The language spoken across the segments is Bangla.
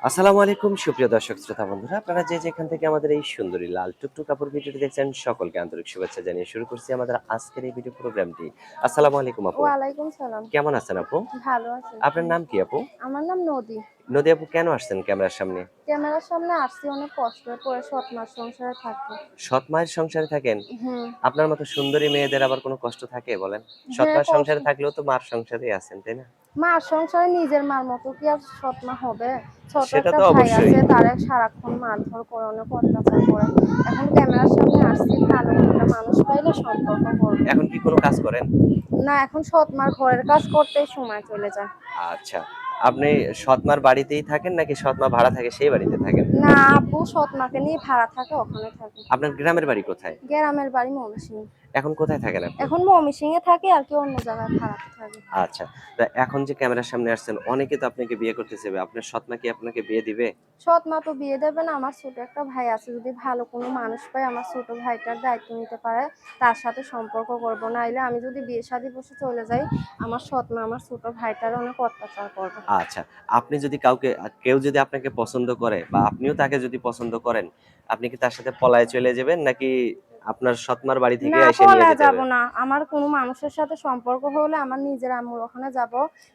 আসসালামু আলাইকুম সুপ্রিয় দর্শক শ্রোতা বন্ধুরা, আপনারা যে যেখান থেকে আমাদের এই সুন্দরী লাল টুকটুক কাপড় ভিডিওটি দেখছেন সকলকে আন্তরিক শুভেচ্ছা জানিয়ে শুরু করছি আমাদের আজকের এই ভিডিও প্রোগ্রামটি। আসসালামু আলাইকুম আপু। ওয়ালাইকুম সালাম। কেমন আছেন আপু? ভালো আছি। আপনার নাম কি আপু? আমার নাম নদী। নদী আপু, কেন আসছেন ক্যামেরার সামনে? ক্যামেরার সামনে আসছি অনেক কষ্ট করে ৭ মাস সংসারে থাকি। সৎ মায়ের সংসারে থাকেন? হুম। আপনার মতো সুন্দরী মেয়েদের আবার কোনো কষ্ট থাকে বলেন? সৎ হ্যাঁ, মায়ের কষ্ট। সংসারে থাকলেও তো মার সংসারেই আছেন, তাই না? মার সংসারে নিজের মার মতো কি আর সৎ মা হবে? ছোট সেটা একটা তো ভাই অবশ্যই। আছে, তারে সারাক্ষণ মারধর করে, অনেক অত্যাচার করে। এখন ক্যামেরার সামনে আসছি ভালো একটা মানুষ পাইলে সম্পর্ক করব। এখন কি কোনো কাজ করেন? না, এখন সৎ মার ঘরের কাজ করতেই সময় চলে যায়। আচ্ছা। আপনি সৎ মার বাড়িতেই থাকেন নাকি সৎ মা ভাড়া থাকে সেই বাড়িতে থাকেন? না, আব্বু সৎ মাকে নিয়ে ভাড়া থাকে, ওখানে থাকে। আপনার গ্রামের বাড়ি কোথায়? গ্রামের বাড়ি ময়মনসিংহ। এখন কোথায় থাকেন আপনি? এখন ময়মনসিংহে থাকি আর কি, অন্য জায়গায় ভাড়াতে থাকি। আচ্ছা। তা এখন যে ক্যামেরার সামনে আসছেন, অনেকে তো আপনাকে বিয়ে করতে চাইবে। আপনার সৎ মা কি আপনাকে বিয়ে দিবে? সৎ মা তো বিয়ে দেবে না। আমার ছোট একটা ভাই আছে, যদি ভালো কোনো মানুষ পাই আমার ছোট ভাইটার দায়িত্ব নিতে পারে, তার সাথে সম্পর্ক করব। নাইলে আমি যদি বিয়ে শাদী বসে চলে যাই, আমার সৎ মা আমার ছোট ভাইটার অনেক অত্যাচার করবে। আচ্ছা। আপনি যদি কেউ যদি আপনাকে পছন্দ করে বা আপনিও তাকে যদি পছন্দ করেন, আপনি কি তার সাথে পলায়ে চলে যাবেন নাকি আপনার সৎ মার বাড়ি থেকে না, আইসা নিয়ে পলায় যেতে যাব হবে? না। আমার কোনো মানুষের সাথে সম্পর্ক হলে আমার নিজের আম্মুর ওখানে যাব।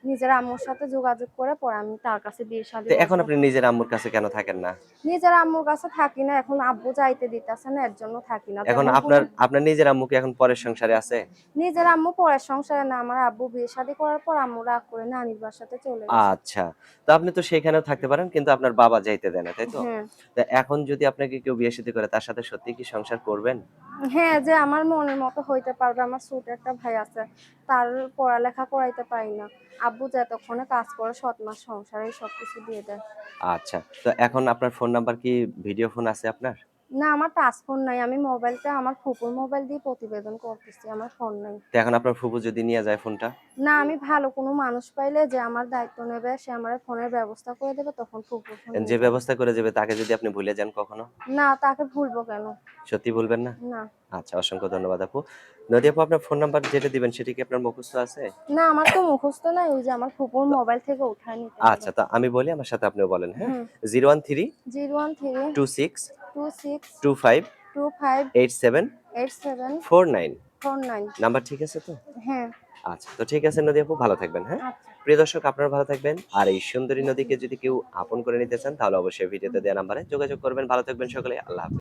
নিজের আম্মুর সাথে যোগাযোগ করে পরে আমি তার কাছে বিয়ে শাদী তো এখন বসবো। আপনি নিজের আম্মুর কাছে কেন থাকেন না? নিজের আম্মুর কাছে থাকি না, এখন আব্বু যাইতে দিতেছে না, এর জন্য থাকি না। এখন যখন কোনো আপনার নিজের আম্মু কি এখন পরের সংসারে আছে? নিজের আম্মু পরের সংসারে না, আমার আব্বু বিয়ে শাদী করার পর আম্মু রাগ করে নানির বাসাতে চলে গেছে। আচ্ছা। তো আপনি তো সেখানেও থাকতে পারেন কিন্তু আপনার বাবা যাইতে দেয় না, তাই তো? হ্যাঁ। তো এখন যদি আপনাকে কেউ বিয়ে শাদী করে তার সাথে সত্যিই কি সংসার করবেন? হ্যাঁ, যে আমার মনের মতো হইতে পারবে। আমার ছোট একটা ভাই আছে, তার পড়ালেখা করাইতে পারি না। আব্বু যতক্ষণে কাজ করে সৎ মার সংসারে সবকিছু দিয়ে দেয়। আচ্ছা। তো এখন আপনার ফোন নাম্বার কি ভিডিও ফোন আছে আপনার? না, আমার টাচ ফোন নাই। আমি মোবাইলটা আমার ফুপুর মোবাইল দিয়ে প্রতিবেদন করতেছি। আমার ফোন নাই। তো এখন আপনার ফুফু যদি নিয়ে যায় ফোনটা? না, আমি ভালো কোনো মানুষ পাইলে যে আমার দায়িত্ব নেবে, সে আমার ফোনের ব্যবস্থা করে দেবে, তখন ফুপুর ফোন যে নিয়ে যাবো। ব্যবস্থা করে যাবে তাকে যদি আপনি ভুলে যান কখনো? না, তাকে ভুলবো কেন? সত্যি ভুলবেন না? না। আচ্ছা, অসংখ্য ধন্যবাদ আপু। নদী আপু, আপনার ফোন নাম্বার যেটা দিবেন সেটা কি আপনার মুখস্থ আছে? না, আমার তো মুখস্থ নাই। ওই যে আমার ফুপুর তো মোবাইল থেকে উঠায় নিতে হবে। আচ্ছা, তো আমি বলি আমার সাথে আপনিও বলেন, হ্যাঁ? হুম। 013 013 26 26 25 25 87 87 49 49। নাম্বার ঠিক আছে তো? হ্যাঁ। আচ্ছা, তো ঠিক আছে নদী আপু, ভালো থাকবেন, হ্যাঁ? আচ্ছা। প্রিয় দর্শক, আপনারা ভালো থাকবেন। আর এই সুন্দরী নদীকে যদি কেউ আপন করে নিতে চান তাহলে অবশ্যই ভিডিওতে দেওয়া নাম্বারে যোগাযোগ করবেন। ভালো থাকবেন সকলে। আল্লাহ হাফেজ।